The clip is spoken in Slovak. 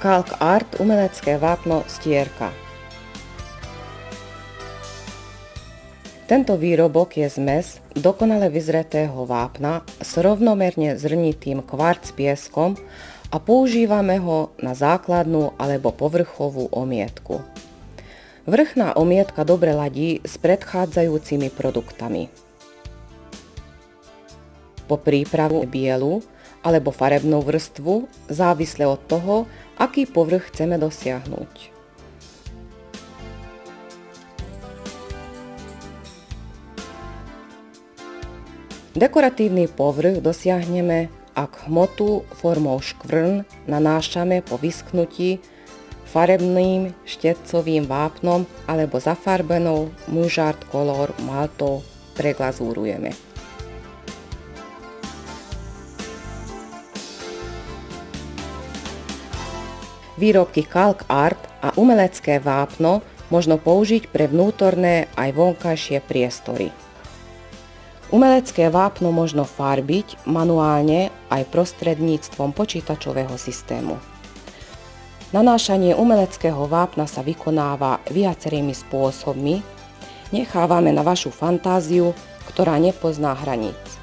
Kalk Art umelecké vápno stierka. Tento výrobok je zmes dokonale vyzretého vápna s rovnomerne zrnitým kvarc pieskom a používame ho na základnú alebo povrchovú omietku. Vrchná omietka dobre ladí s predchádzajúcimi produktami. Po prípravu bielu alebo farebnú vrstvu, závisle od toho, aký povrch chceme dosiahnuť. Dekoratívny povrch dosiahneme, ak hmotu formou škvrn nanášame po vyschnutí farebným štecovým vápnom alebo zafarbenou Mouchard Color maltou preglazúrujeme. Výrobky Kalk Art a umelecké vápno možno použiť pre vnútorné aj vonkajšie priestory. Umelecké vápno možno farbiť manuálne aj prostredníctvom počítačového systému. Nanášanie umeleckého vápna sa vykonáva viacerými spôsobmi. Nechávame na vašu fantáziu, ktorá nepozná hraníc.